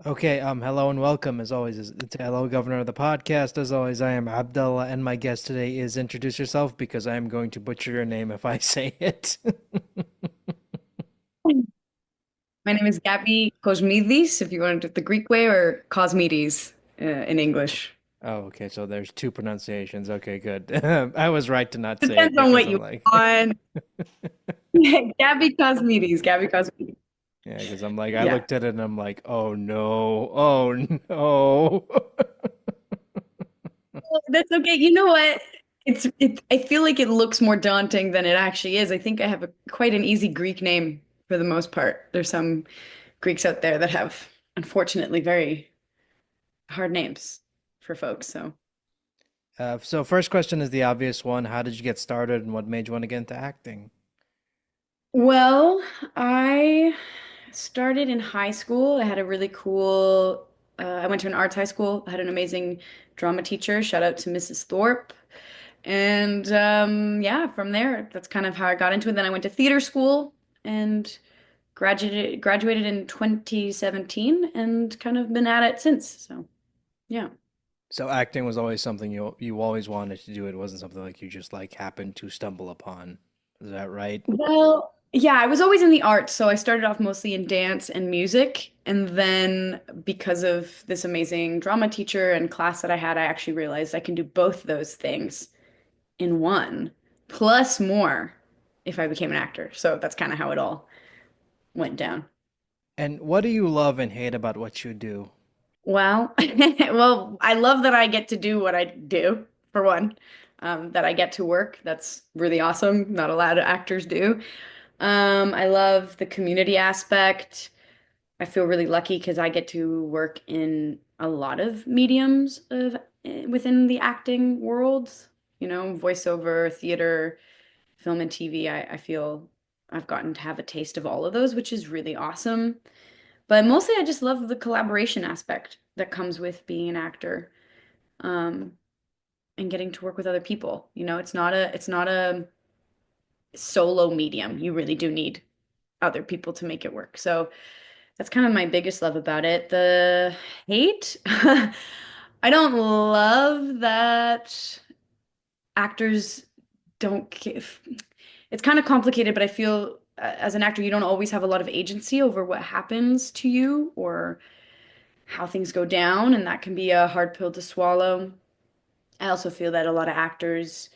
Okay, hello and welcome. As always, it's hello, Governor of the podcast. As always, I am Abdullah, and my guest today is introduce yourself because I am going to butcher your name if I say it. My name is Gabbi Kosmidis, if you want it the Greek way, or Kosmides in English. Oh, okay, so there's two pronunciations. Okay, good. I was right to not say it Depends on because what I'm you like, want. Gabbi Kosmidis, Gabbi Kosmidis. yeah, because I'm like, I Yeah. looked at it and I'm like, oh no, oh no. Well, that's okay. You know what? I feel like it looks more daunting than it actually is. I think I have quite an easy Greek name for the most part. There's some Greeks out there that have, unfortunately, very hard names for folks. So, So first question is the obvious one. How did you get started and what made you want to get into acting? well, I started in high school. I had a really cool, I went to an arts high school. I had an amazing drama teacher. Shout out to Mrs. Thorpe. And yeah, from there, that's kind of how I got into it. Then I went to theater school and graduated in 2017 and kind of been at it since. So, yeah. So acting was always something you always wanted to do. It wasn't something like you just like happened to stumble upon. Is that right? Well, yeah, I was always in the arts, so I started off mostly in dance and music, and then because of this amazing drama teacher and class that I had, I actually realized I can do both those things in one, plus more if I became an actor. So that's kind of how it all went down. And what do you love and hate about what you do? Well, well, I love that I get to do what I do, for one. That I get to work. That's really awesome. Not a lot of actors do. I love the community aspect. I feel really lucky because I get to work in a lot of mediums of within the acting world, voiceover, theater, film and TV. I feel I've gotten to have a taste of all of those, which is really awesome. But mostly I just love the collaboration aspect that comes with being an actor, um, and getting to work with other people. It's not a solo medium. You really do need other people to make it work. So that's kind of my biggest love about it. The hate, I don't love that actors don't give. It's kind of complicated, but I feel as an actor, you don't always have a lot of agency over what happens to you or how things go down, and that can be a hard pill to swallow. I also feel that a lot of actors,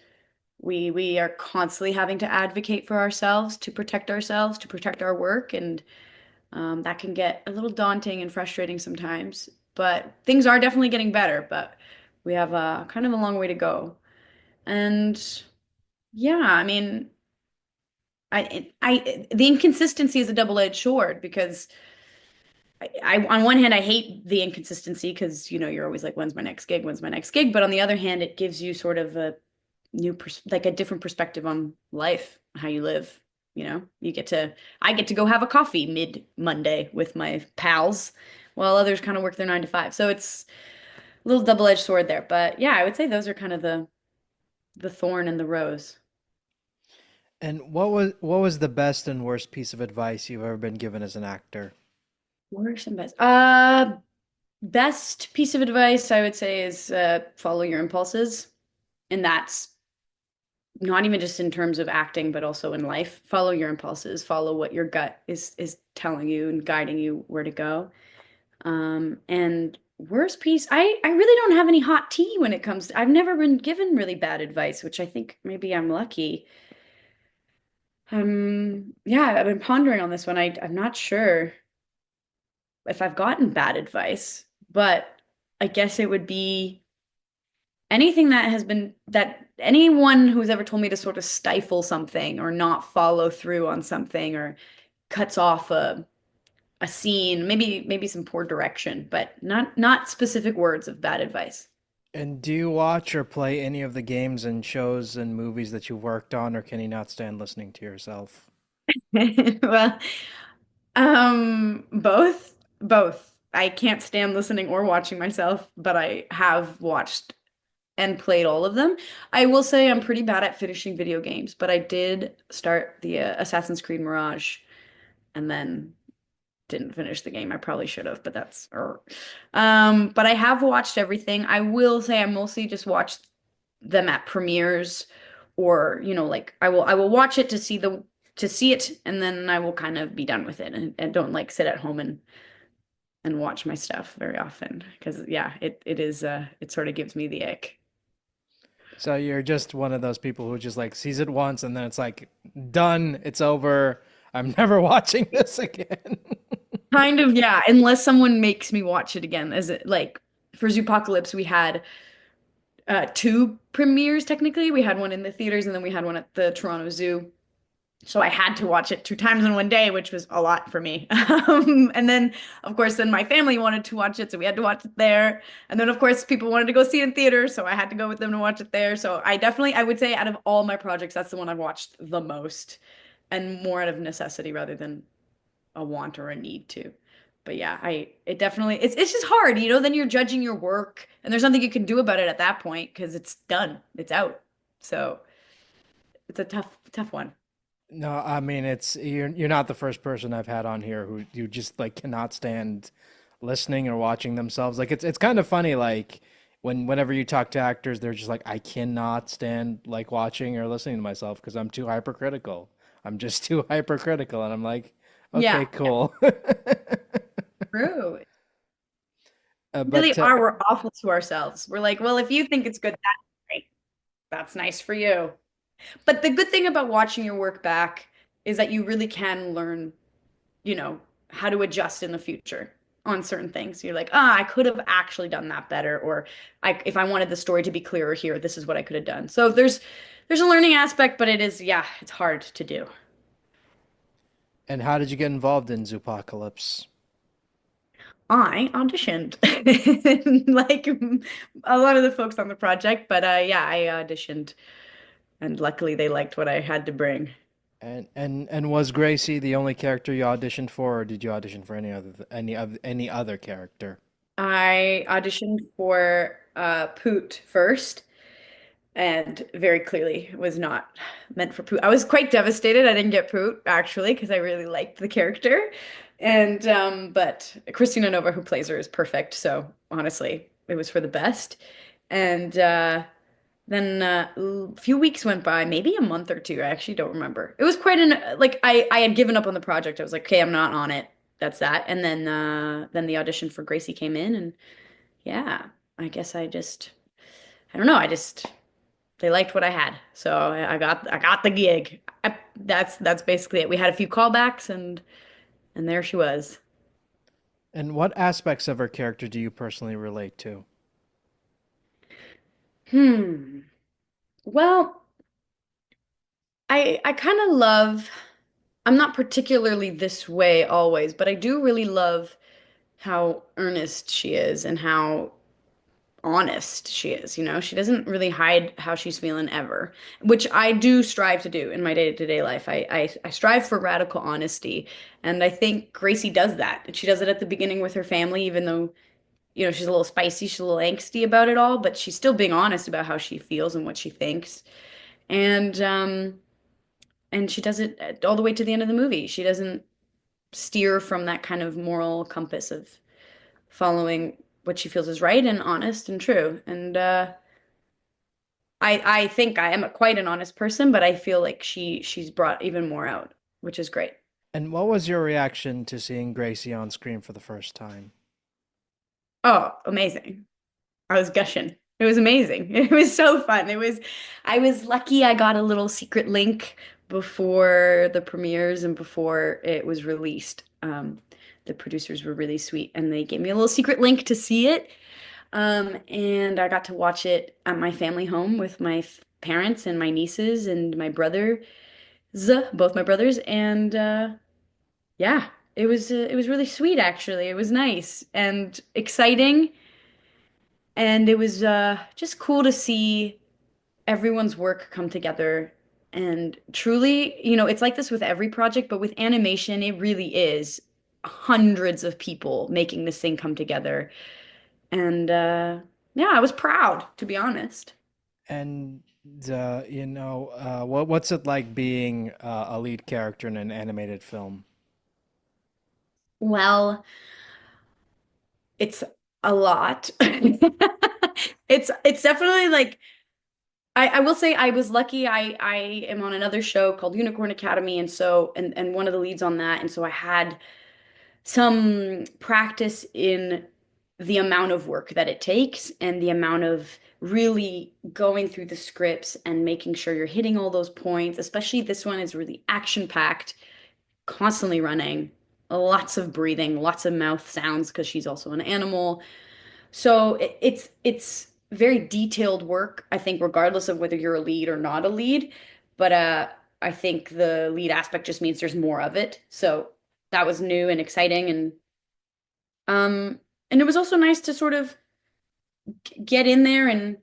we are constantly having to advocate for ourselves, to protect our work, and that can get a little daunting and frustrating sometimes, but things are definitely getting better, but we have a kind of a long way to go. And yeah, I mean, the inconsistency is a double-edged sword because on one hand, I hate the inconsistency because, you're always like, when's my next gig? When's my next gig? But on the other hand, it gives you sort of a like a different perspective on life, how you live. I get to go have a coffee mid Monday with my pals while others kind of work their 9 to 5. So it's a little double-edged sword there. But yeah, I would say those are kind of the thorn and the rose. And what was the best and worst piece of advice you've ever been given as an actor? Worst and best. Best piece of advice I would say is follow your impulses. And that's not even just in terms of acting, but also in life. Follow your impulses, follow what your gut is telling you and guiding you where to go. And worst piece, I really don't have any hot tea when it comes to, I've never been given really bad advice, which I think maybe I'm lucky. Yeah, I've been pondering on this one. I'm not sure if I've gotten bad advice, but I guess it would be anything that anyone who's ever told me to sort of stifle something or not follow through on something or cuts off a scene, maybe some poor direction, but not specific words of bad advice. And do you watch or play any of the games and shows and movies that you've worked on, or can you not stand listening to yourself? Well, both. I can't stand listening or watching myself, but I have watched and played all of them. I will say I'm pretty bad at finishing video games, but I did start the Assassin's Creed Mirage and then didn't finish the game. I probably should have, but that's but I have watched everything. I will say I mostly just watched them at premieres or, like I will watch it to see it and then I will kind of be done with it and don't like sit at home and watch my stuff very often because yeah, it is it sort of gives me the ick. So you're just one of those people who just like sees it once and then it's like done, it's over. I'm never watching this again. Kind of, yeah, unless someone makes me watch it again. As it like for Zoopocalypse, we had two premieres technically. We had one in the theaters and then we had one at the Toronto Zoo. So I had to watch it two times in one day, which was a lot for me. And then, of course, then my family wanted to watch it, so we had to watch it there. And then, of course, people wanted to go see it in theater, so I had to go with them to watch it there. So I would say, out of all my projects, that's the one I've watched the most, and more out of necessity rather than a want or a need to. But yeah, it definitely it's just hard, then you're judging your work, and there's nothing you can do about it at that point because it's done, it's out. So it's a tough one. No, I mean it's you're not the first person I've had on here who you just like cannot stand listening or watching themselves. Like it's kind of funny like whenever you talk to actors, they're just like I cannot stand like watching or listening to myself because I'm too hypercritical. I'm just too hypercritical and I'm like, okay, Yeah, yeah, cool. true. Really But are. We're awful to ourselves. We're like, well, if you think it's good, that's great. That's nice for you. But the good thing about watching your work back is that you really can learn, how to adjust in the future on certain things. You're like, I could have actually done that better, or if I wanted the story to be clearer here, this is what I could have done. So there's a learning aspect, but it is, yeah, it's hard to do. and how did you get involved in Zoopocalypse? I auditioned like a lot of the folks on the project, but yeah, I auditioned and luckily they liked what I had to bring. And was Gracie the only character you auditioned for, or did you audition for any other character? I auditioned for Poot first and very clearly was not meant for Poot. I was quite devastated I didn't get Poot actually because I really liked the character. And but Christina Nova who plays her is perfect, so honestly, it was for the best. And then a few weeks went by, maybe a month or two. I actually don't remember. It was quite an like I had given up on the project. I was like, okay, I'm not on it. That's that. And then the audition for Gracie came in, and yeah, I guess I don't know. They liked what I had, so I got the gig. That's basically it. We had a few callbacks, and there she was. And what aspects of her character do you personally relate to? Hmm. Well, I kind of love. I'm not particularly this way always, but I do really love how earnest she is and how honest she is. She doesn't really hide how she's feeling ever, which I do strive to do in my day-to-day life. I strive for radical honesty, and I think Gracie does that. And she does it at the beginning with her family, even though, she's a little spicy, she's a little angsty about it all, but she's still being honest about how she feels and what she thinks. And she does it all the way to the end of the movie. She doesn't steer from that kind of moral compass of following what she feels is right and honest and true. And I think I am quite an honest person, but I feel like she's brought even more out, which is great. And what was your reaction to seeing Gracie on screen for the first time? Oh, amazing. I was gushing. It was amazing. It was so fun. I was lucky I got a little secret link before the premieres and before it was released. The producers were really sweet and they gave me a little secret link to see it. And I got to watch it at my family home with my parents and my nieces and my brothers, both my brothers. And yeah, it was really sweet actually. It was nice and exciting. And it was just cool to see everyone's work come together. And truly, it's like this with every project, but with animation, it really is hundreds of people making this thing come together. And yeah, I was proud, to be honest. And what's it like being a lead character in an animated film? Well, it's a lot. It's definitely like I will say I was lucky. I am on another show called Unicorn Academy, and so and one of the leads on that, and so I had some practice in the amount of work that it takes and the amount of really going through the scripts and making sure you're hitting all those points. Especially this one is really action packed, constantly running, lots of breathing, lots of mouth sounds because she's also an animal. So it's very detailed work, I think, regardless of whether you're a lead or not a lead. But I think the lead aspect just means there's more of it. So that was new and exciting, um and it was also nice to sort of get in there and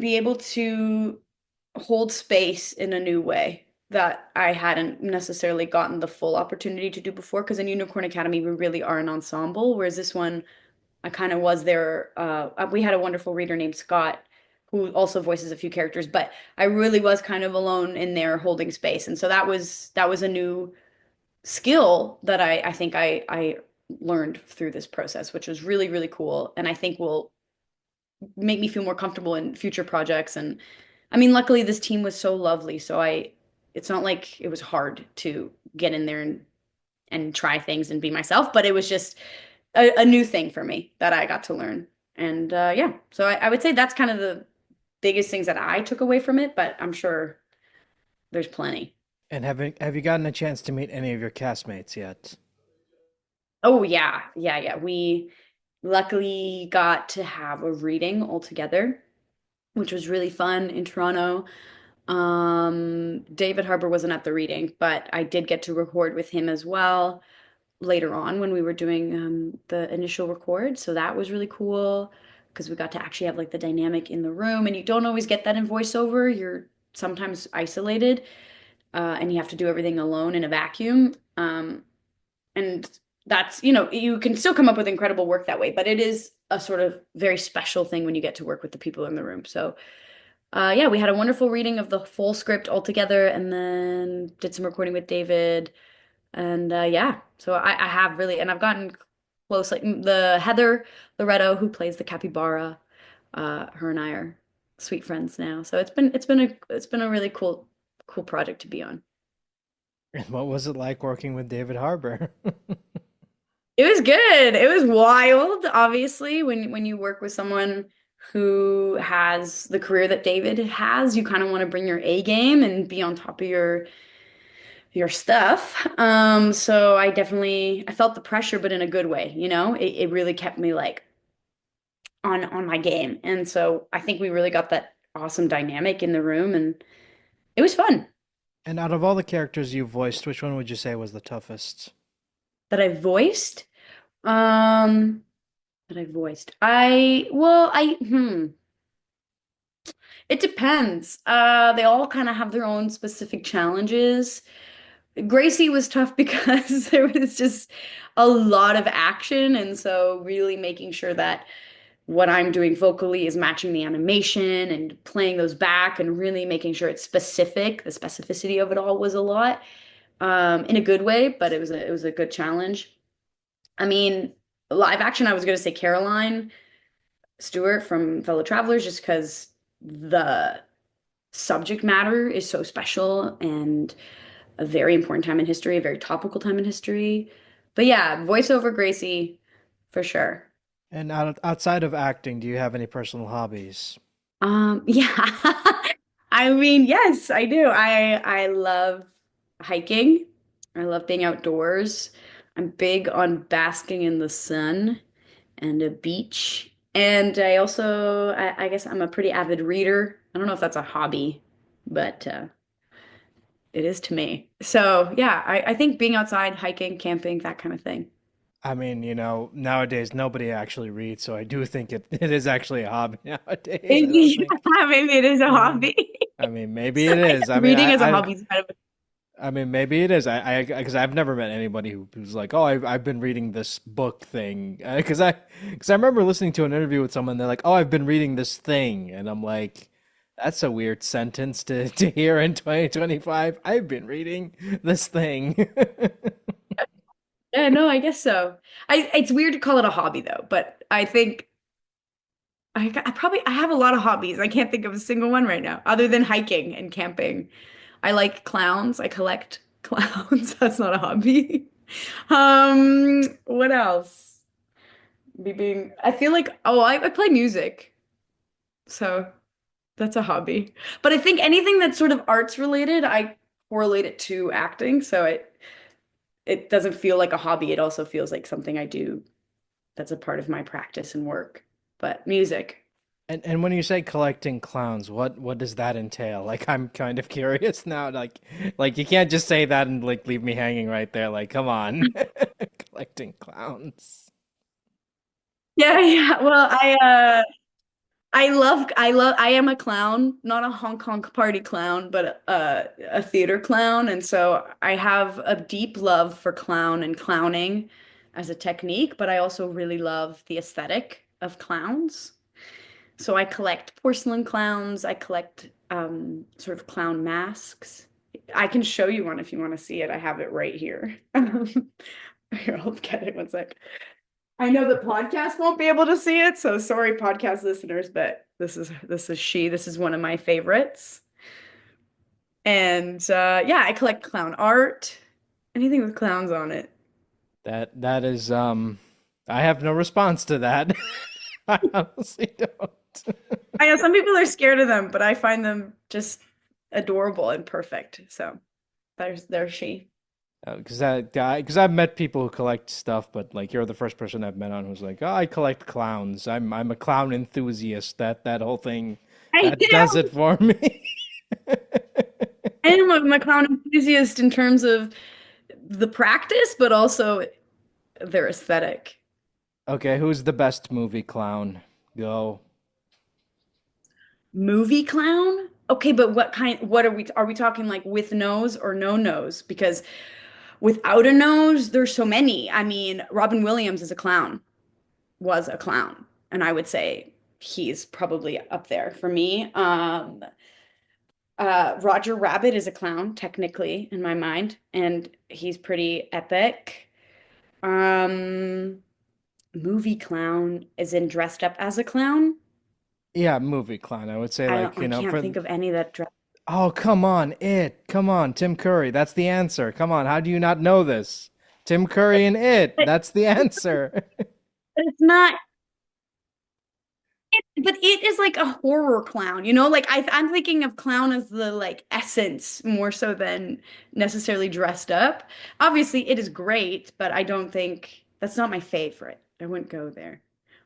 be able to hold space in a new way that I hadn't necessarily gotten the full opportunity to do before. Because in Unicorn Academy, we really are an ensemble, whereas this one I kind of was there. We had a wonderful reader named Scott who also voices a few characters, but I really was kind of alone in there holding space. And so that was a new skill that I think I learned through this process, which was really, really cool. And I think will make me feel more comfortable in future projects. And I mean, luckily this team was so lovely. So it's not like it was hard to get in there and try things and be myself, but it was just a new thing for me that I got to learn. And yeah, so I would say that's kind of the biggest things that I took away from it, but I'm sure there's plenty. And have you gotten a chance to meet any of your castmates yet? Oh yeah, yeah, yeah. We luckily got to have a reading all together, which was really fun in Toronto. David Harbour wasn't at the reading, but I did get to record with him as well later on when we were doing the initial record. So that was really cool because we got to actually have like the dynamic in the room, and you don't always get that in voiceover. You're sometimes isolated, and you have to do everything alone in a vacuum. And that's, you can still come up with incredible work that way, but it is a sort of very special thing when you get to work with the people in the room. So yeah, we had a wonderful reading of the full script all together and then did some recording with David. And yeah, so I have really, and I've gotten close, like the Heather Loretto who plays the capybara, her and I are sweet friends now. So it's been a really cool project to be on. And what was it like working with David Harbour? It was good. It was wild, obviously, when you work with someone who has the career that David has, you kind of want to bring your A game and be on top of your stuff. So I felt the pressure, but in a good way, It really kept me like on my game. And so I think we really got that awesome dynamic in the room and it was fun And out of all the characters you voiced, which one would you say was the toughest? that I voiced. Um, that I voiced. It depends. They all kind of have their own specific challenges. Gracie was tough because there was just a lot of action, and so really making sure that what I'm doing vocally is matching the animation and playing those back and really making sure it's specific. The specificity of it all was a lot, in a good way, but it was a good challenge. I mean, live action, I was going to say Caroline Stewart from Fellow Travelers, just because the subject matter is so special and a very important time in history, a very topical time in history. But yeah, voiceover Gracie for sure. And outside of acting, do you have any personal hobbies? Yeah. I mean, yes, I do. I love hiking. I love being outdoors. I'm big on basking in the sun and a beach. And I guess I'm a pretty avid reader. I don't know if that's a hobby, but it is to me. So yeah, I think being outside, hiking, camping, that kind of thing. I mean, nowadays nobody actually reads, so I do think it is actually a hobby nowadays. I don't think. Yeah, maybe it is a Yeah. hobby. I mean, maybe it is. Reading as a hobby is kind of I mean, maybe it is. Because I've never met anybody who's like, oh, I've been reading this book thing. Because I remember listening to an interview with someone. They're like, oh, I've been reading this thing, and I'm like, that's a weird sentence to hear in 2025. I've been reading this thing. Yeah, no, I guess so. It's weird to call it a hobby though, but I think I have a lot of hobbies. I can't think of a single one right now, other than hiking and camping. I like clowns. I collect clowns. That's not a hobby. What else? I feel like, oh, I play music. So that's a hobby. But I think anything that's sort of arts related, I correlate it to acting. So it doesn't feel like a hobby. It also feels like something I do that's a part of my practice and work. But music. And when you say collecting clowns, what does that entail? Like I'm kind of curious now. Like you can't just say that and like leave me hanging right there. Like come on, collecting clowns. Yeah, yeah. Well, I am a clown, not a Hong Kong party clown, but a theater clown. And so I have a deep love for clown and clowning as a technique, but I also really love the aesthetic of clowns. So I collect porcelain clowns. I collect sort of clown masks. I can show you one if you want to see it. I have it right here. Here, I'll get it one sec. I know the podcast won't be able to see it, so sorry, podcast listeners, but this is one of my favorites. And yeah, I collect clown art, anything with clowns on it. That is I have no response to that. I honestly don't. I know some people are scared of them, but I find them just adorable and perfect. So there's she. Because I've met people who collect stuff, but like you're the first person I've met on who's like, oh, I collect clowns. I'm a clown enthusiast. That whole thing, I that does it for me. am a clown enthusiast in terms of the practice, but also their aesthetic. Okay, who's the best movie clown? Go. Movie clown? Okay, but what are we talking like with nose or no nose? Because without a nose, there's so many. I mean, Robin Williams is a clown, was a clown, and I would say he's probably up there for me. Roger Rabbit is a clown, technically, in my mind, and he's pretty epic. Um, Movie clown is in dressed up as a clown. Yeah, movie clown. I would say like, I can't for think of any that dress. oh, come on, it. Come on, Tim Curry. That's the answer. Come on, how do you not know this? Tim Curry and it. But That's the answer. it's not. But it is like a horror clown, you know? Like I'm thinking of clown as the like essence more so than necessarily dressed up. Obviously, it is great, but I don't think that's not my favorite. I wouldn't go there.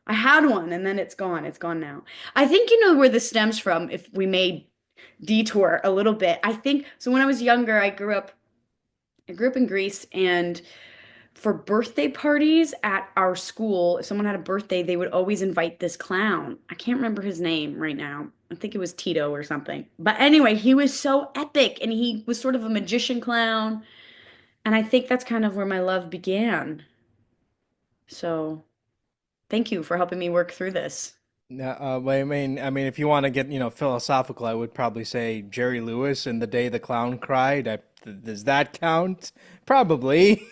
I had one and then it's gone. It's gone now. I think you know where this stems from, if we may detour a little bit. I think so when I was younger, I grew up in Greece and for birthday parties at our school, if someone had a birthday, they would always invite this clown. I can't remember his name right now. I think it was Tito or something. But anyway, he was so epic and he was sort of a magician clown. And I think that's kind of where my love began. So thank you for helping me work through this. No, but I mean, if you want to get, philosophical, I would probably say Jerry Lewis and The Day the Clown Cried. Does that count? Probably.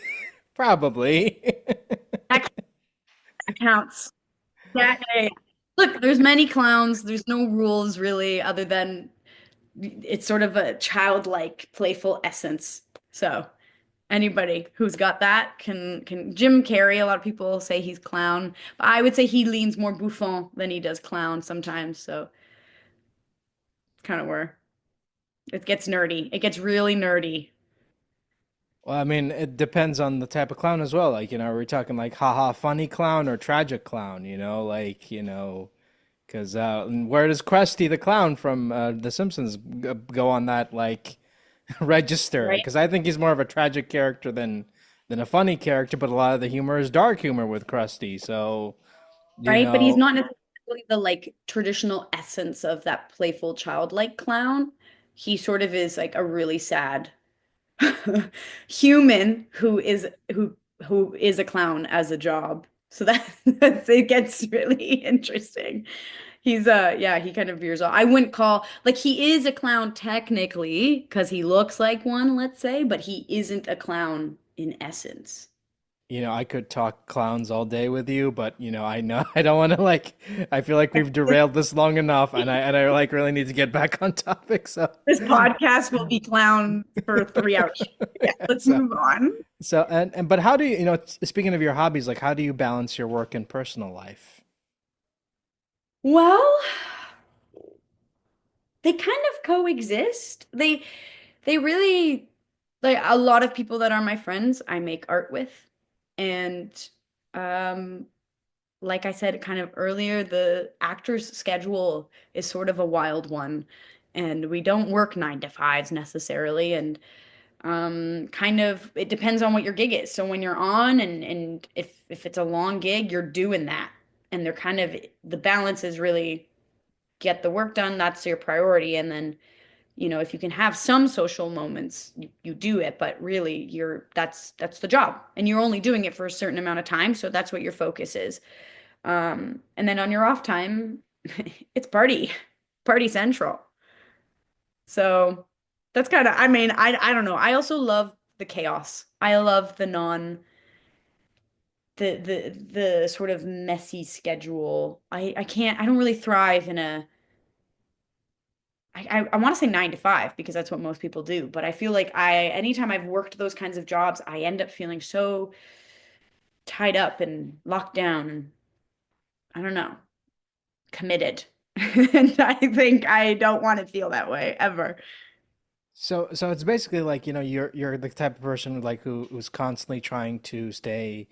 Probably. That counts. Yeah. Yeah, yeah. Look, there's many clowns. There's no rules really, other than it's sort of a childlike, playful essence. So anybody who's got that can Jim Carrey, a lot of people say he's clown, but I would say he leans more bouffon than he does clown sometimes. So kind of where it gets nerdy. It gets really nerdy. Well, I mean, it depends on the type of clown as well. Like, are we talking like haha funny clown or tragic clown, because and where does Krusty the clown from The Simpsons go on that like register? Right? Because I think he's more of a tragic character than a funny character, but a lot of the humor is dark humor with Krusty. So, you Right? But he's know, not necessarily the like traditional essence of that playful childlike clown. He sort of is like a really sad human who is a clown as a job. So that's it gets really interesting. He's yeah, he kind of veers off. I wouldn't call like he is a clown technically because he looks like one, let's say, but he isn't a clown in essence. I could talk clowns all day with you, but I know I don't want to like. I feel like we've derailed this long enough, and I like really need to get back on topic. So, This podcast will be clown for 3 hours. Yeah, let's so, move on. and but how do you, speaking of your hobbies, like how do you balance your work and personal life? Well, they kind of coexist. They really like a lot of people that are my friends, I make art with. And um like I said kind of earlier, the actor's schedule is sort of a wild one. And we don't work 9 to 5s necessarily. And kind of it depends on what your gig is. So when you're on and if it's a long gig, you're doing that. And they're kind of the balance is really get the work done, that's your priority. And then, if you can have some social moments, you do it, but really that's the job. And you're only doing it for a certain amount of time. So that's what your focus is. And then on your off time, it's party central. So that's kind of, I mean, I don't know. I also love the chaos. I love the sort of messy schedule. I don't really thrive in a I want to say 9 to 5 because that's what most people do. But I feel like anytime I've worked those kinds of jobs, I end up feeling so tied up and locked down and I don't know, committed. And I think I don't want to feel that way ever. So it's basically like, you're the type of person like who's constantly trying to stay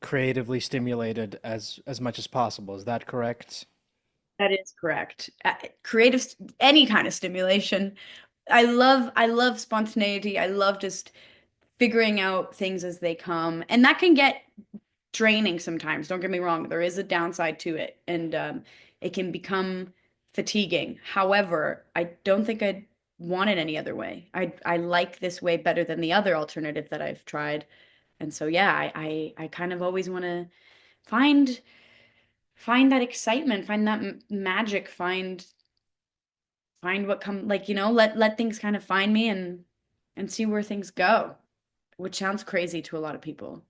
creatively stimulated as much as possible. Is that correct? That is correct. Creative, any kind of stimulation. I love spontaneity. I love just figuring out things as they come. And that can get draining sometimes. Don't get me wrong. There is a downside to it, and it can become fatiguing. However, I don't think I'd want it any other way. I like this way better than the other alternative that I've tried. And so yeah, I kind of always want to find find that excitement, find that magic, find what come like let things kind of find me and see where things go, which sounds crazy to a lot of people.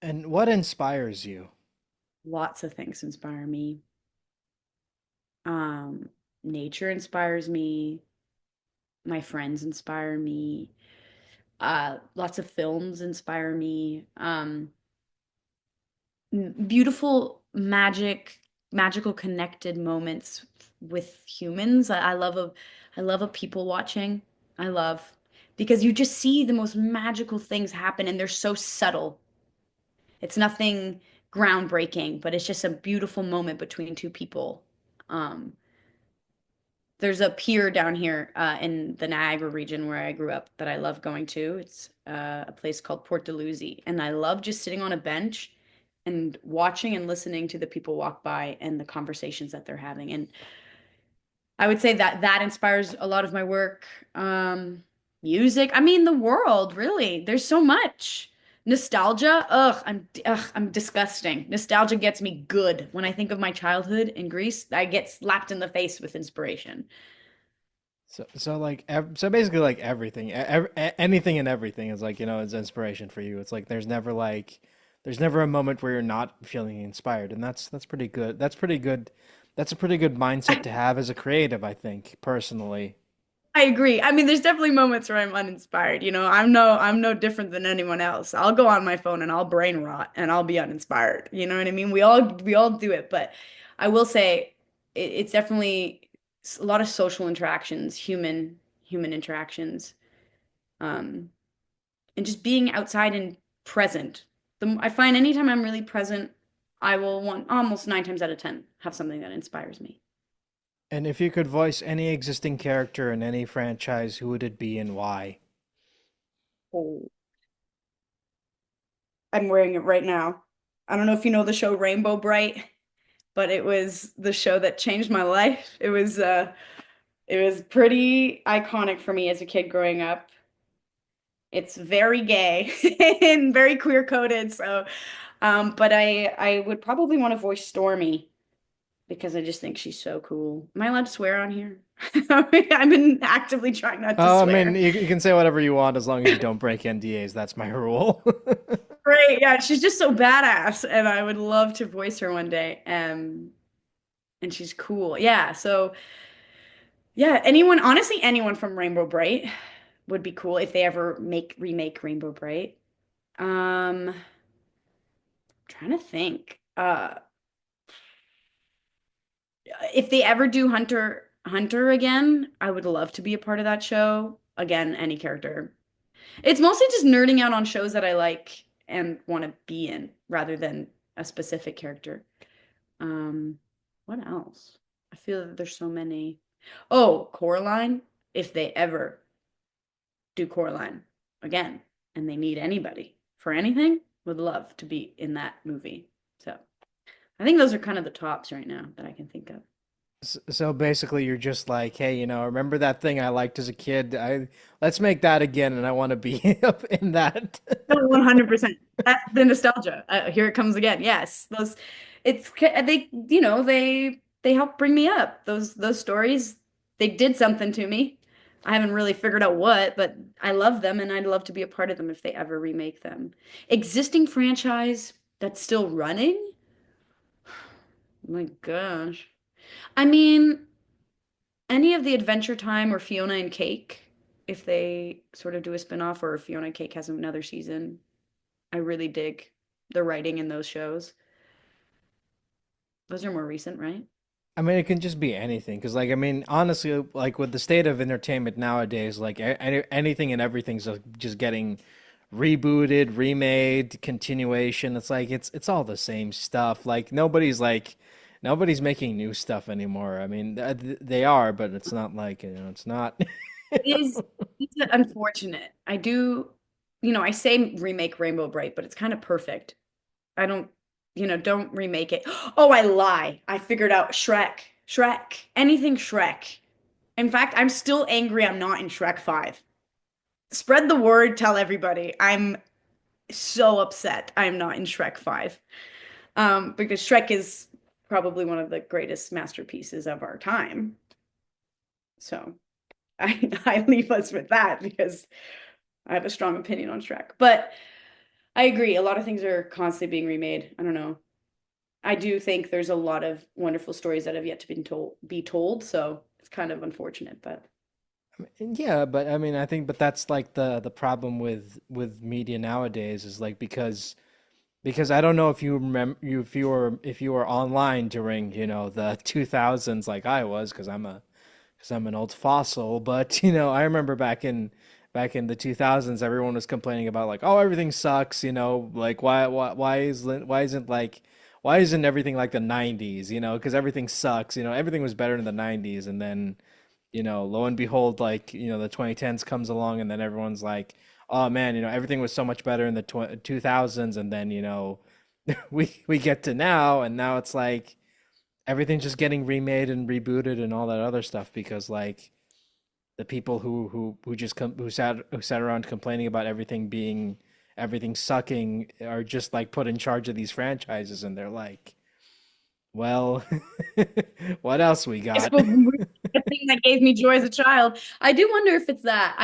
And what inspires you? Lots of things inspire me. Um, Nature inspires me. My friends inspire me. Lots of films inspire me. Beautiful magical connected moments with humans. I love a people watching. I love because you just see the most magical things happen and they're so subtle. It's nothing groundbreaking, but it's just a beautiful moment between two people. Um, there's a pier down here in the Niagara region where I grew up that I love going to. It's a place called Port Dalhousie, and I love just sitting on a bench and watching and listening to the people walk by and the conversations that they're having. And I would say that that inspires a lot of my work. Music, I mean, the world, really. There's so much. Nostalgia, I'm disgusting. Nostalgia gets me good. When I think of my childhood in Greece, I get slapped in the face with inspiration. So like so basically like everything, anything and everything is like, is inspiration for you. It's like there's never a moment where you're not feeling inspired, and that's pretty good. That's pretty good. That's a pretty good mindset to have as a creative, I think, personally. I agree. I mean, there's definitely moments where I'm uninspired. I'm no different than anyone else. I'll go on my phone and I'll brain rot and I'll be uninspired. You know what I mean? We all do it, but I will say it's definitely a lot of social interactions, human interactions, um, and just being outside and present. I find anytime I'm really present, I will want almost 9 times out of 10 have something that inspires me. And if you could voice any existing character in any franchise, who would it be and why? Oh. I'm wearing it right now. I don't know if you know the show Rainbow Bright, but it was the show that changed my life. It was pretty iconic for me as a kid growing up. It's very gay and very queer coded, so but I would probably want to voice Stormy. because I just think she's so cool. Am I allowed to swear on here? I've been actively trying not to Oh, I mean, swear. you can say whatever you want as long as you don't break NDAs. That's my rule. Great. Yeah, she's just so badass, and I would love to voice her one day. And she's cool. Yeah. So yeah, anyone, honestly, anyone from Rainbow Bright would be cool if they ever remake Rainbow Bright. Um, trying to think. If they ever do Hunter again, I would love to be a part of that show. Again, any character. It's mostly just nerding out on shows that I like and want to be in rather than a specific character. Um, what else? I feel that there's so many. Oh, Coraline, if they ever do Coraline again and they need anybody for anything, would love to be in that movie. So I think those are kind of the tops right now that I can think of. So basically, you're just like, hey, remember that thing I liked as a kid? Let's make that again, and I want to be up in that. No, 100%. That's the nostalgia. Here it comes again. Yes, those they they help bring me up. Those stories, they did something to me. I haven't really figured out what, but I love them and I'd love to be a part of them if they ever remake them. Existing franchise that's still running? My gosh. I mean, any of the Adventure Time or Fiona and Cake, if they sort of do a spin-off or if Fiona and Cake has another season, I really dig the writing in those shows. Those are more recent, right? I mean, it can just be anything, because, like, I mean, honestly, like with the state of entertainment nowadays, like anything and everything's just getting rebooted, remade, continuation. It's like it's all the same stuff. Nobody's making new stuff anymore. I mean, they are, but it's not like, it's not. It is it's unfortunate. I do, I say remake Rainbow Bright, but it's kind of perfect. I don't, don't remake it. Oh, I lie. I figured out Shrek. Shrek. Anything Shrek. In fact, I'm still angry I'm not in Shrek 5. Spread the word, tell everybody. I'm so upset I'm not in Shrek 5. Because Shrek is probably one of the greatest masterpieces of our time. So I leave us with that because I have a strong opinion on Shrek. But I agree, a lot of things are constantly being remade. I don't know. I do think there's a lot of wonderful stories that have yet to be told, so it's kind of unfortunate, but Yeah, but I mean, but that's like the problem with media nowadays is like because I don't know if you remember if you were online during, the 2000s like I was, because I'm an old fossil, but I remember back in the 2000s everyone was complaining about like, oh, everything sucks, like why isn't everything like the 90s, because everything sucks, everything was better in the 90s, and then lo and behold, like, the 2010s comes along and then everyone's like, oh man, everything was so much better in the 2000s, and then, we get to now, and now it's like everything's just getting remade and rebooted and all that other stuff because like the people who just who sat around complaining about everything sucking are just like put in charge of these franchises, and they're like, well, what else we I got? suppose the thing that gave me joy as a child. I do wonder if it's that.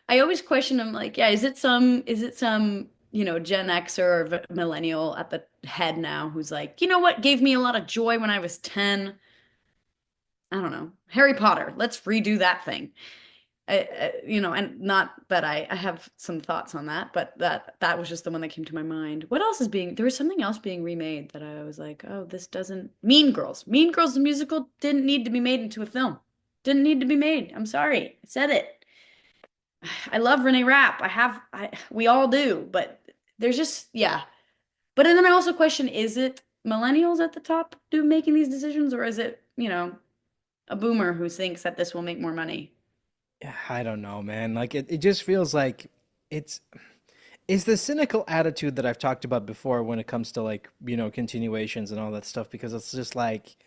I always question them like, yeah, is it some, Gen Xer or millennial at the head now who's like, you know what gave me a lot of joy when I was 10? I don't know. Harry Potter. Let's redo that thing. And not that I have some thoughts on that, but that was just the one that came to my mind. What else is being, there was something else being remade that I was like, oh, this doesn't, Mean Girls. Mean Girls, the musical, didn't need to be made into a film. Didn't need to be made. I'm sorry. I said it. I love Renee Rapp. We all do, but there's just, yeah. But then I also question, is it millennials at the top do making these decisions, or is it, a boomer who thinks that this will make more money? Yeah, I don't know, man. Like it just feels like it's it's the cynical attitude that I've talked about before when it comes to like, continuations and all that stuff, because it's just like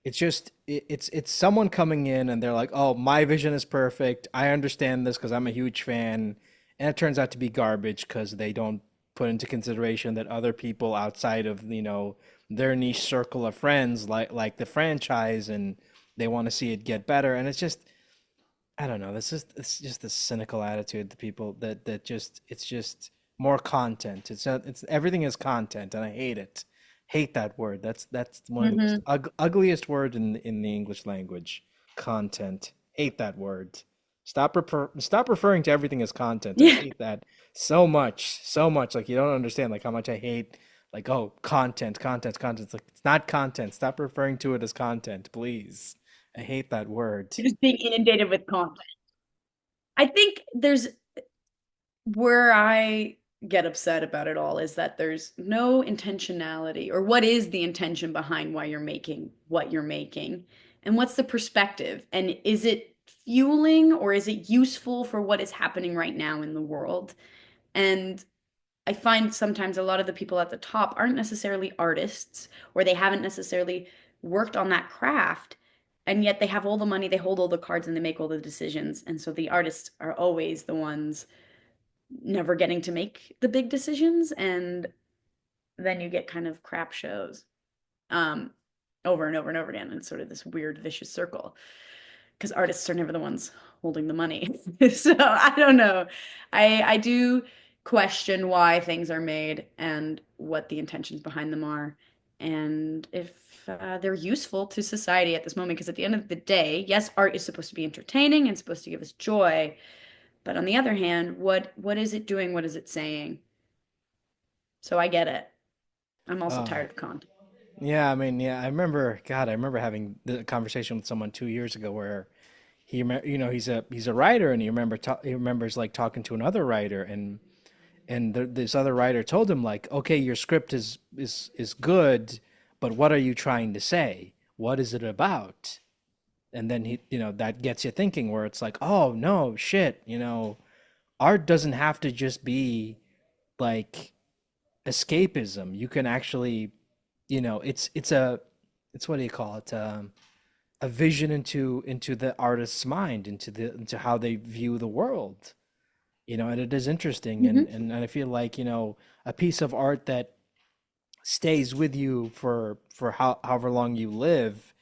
it's someone coming in and they're like, "Oh, my vision is perfect. I understand this because I'm a huge fan." And it turns out to be garbage because put into consideration that other people outside of, their niche circle of friends like the franchise, and they want to see it get better. And it's just, I don't know, it's just this cynical attitude to people that just it's just more content. It's everything is content, and I hate it. Hate that word. That's one of the most Hmm. ugliest word in the English language. Content. Hate that word. Stop referring to everything as content. I Yeah. hate that so much, so much. Like you don't understand like how much I hate like, oh, content. It's like it's not content. Stop referring to it as content, please. I hate that word. Just being inundated with content. I think there's where I get upset about it all is that there's no intentionality, or what is the intention behind why you're making what you're making? And what's the perspective? And is it fueling or is it useful for what is happening right now in the world? And I find sometimes a lot of the people at the top aren't necessarily artists, or they haven't necessarily worked on that craft. And yet they have all the money, they hold all the cards, and they make all the decisions. And so the artists are always the ones never getting to make the big decisions, and then you get kind of crap shows um over and over and over again. And it's sort of this weird vicious circle because artists are never the ones holding the money. So I don't know. I do question why things are made and what the intentions behind them are, and if they're useful to society at this moment. Because at the end of the day, yes, art is supposed to be entertaining and supposed to give us joy, but on the other hand, what is it doing? What is it saying? So I get it. I'm also Oh, tired of content. yeah, I mean, yeah, I remember having the conversation with someone 2 years ago where he's a writer, and he remembers like talking to another writer, and this other writer told him like, okay, your script is good, but what are you trying to say? What is it about? And then that gets you thinking, where it's like, oh no, shit, art doesn't have to just be like escapism. You can actually, it's what do you call it? A vision into the artist's mind, into how they view the world. And it is interesting, and Hmm. and I feel like, a piece of art that stays with you for however long you live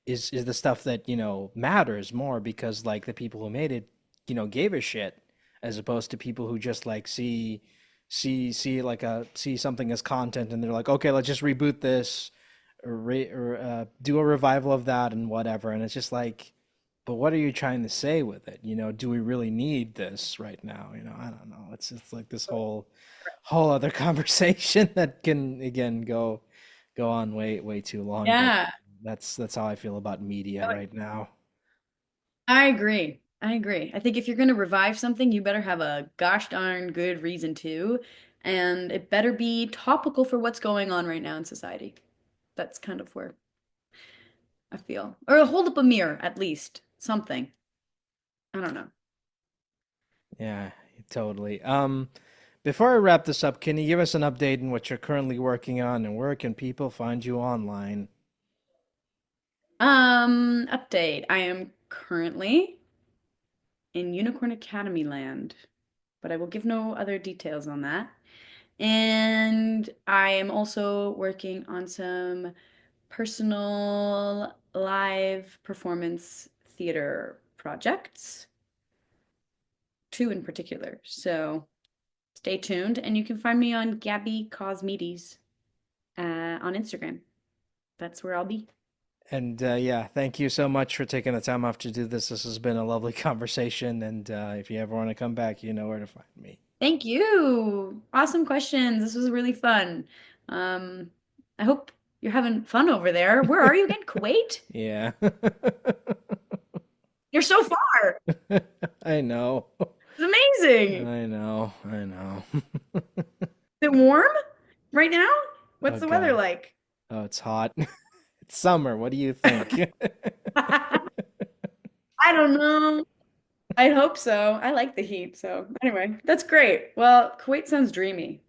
is the stuff that, matters more, because like the people who made it, gave a shit, as opposed to people who just like see something as content, and they're like, okay, let's just reboot this, or do a revival of that and whatever. And it's just like, but what are you trying to say with it? Do we really need this right now? I don't know. It's like this whole other conversation that can again go on way too long, but Yeah. that's how I feel about media Oh, right now. I agree. I agree. I think if you're going to revive something, you better have a gosh darn good reason to, and it better be topical for what's going on right now in society. That's kind of where I feel. Or hold up a mirror, at least. Something. I don't know. Yeah, totally. Before I wrap this up, can you give us an update on what you're currently working on, and where can people find you online? Update. I am currently in Unicorn Academy land, but I will give no other details on that. And I am also working on some personal live performance theater projects, two in particular. So stay tuned, and you can find me on Gabbi Kosmidis on Instagram. That's where I'll be. And yeah, thank you so much for taking the time off to do this. This has been a lovely conversation, and if you ever want to come back, you know where to find me. Thank you. Awesome questions. This was really fun. Um, I hope you're having fun over there. Where are you again? Kuwait? Yeah. You're so far. I know. It's amazing. I know. I know. Is it warm right now? Oh What's the weather God. like? Oh, it's hot. It's summer. What do you think? I don't know. I hope so. I like the heat. So, anyway, that's great. Well, Kuwait sounds dreamy.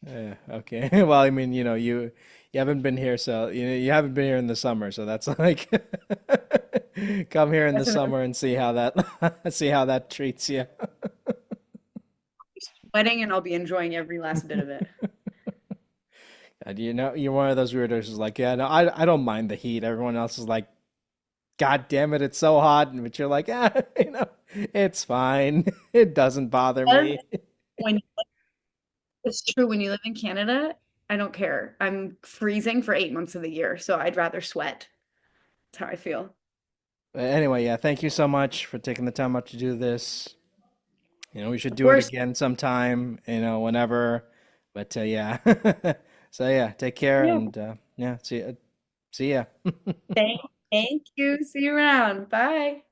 Yeah, okay. Well, I mean, you haven't been here, so you haven't been here in the summer, so that's like come here in the That's enough. summer and see how that see how that treats you. sweating and I'll be enjoying every last bit of it. And you know, you're one of those weirdos who's like, yeah, no, I don't mind the heat. Everyone else is like, God damn it, it's so hot. But you're like, you know, it's fine. It doesn't bother But me. when it's true, when you live in Canada, I don't care. I'm freezing for 8 months of the year, so I'd rather sweat. That's how I feel. But anyway, yeah, thank you so much for taking the time out to do this. You know, we should Of do it course. again sometime, you know, whenever. But yeah. So yeah, take care Yeah. and yeah, see ya. Thank, thank you. See you around. Bye.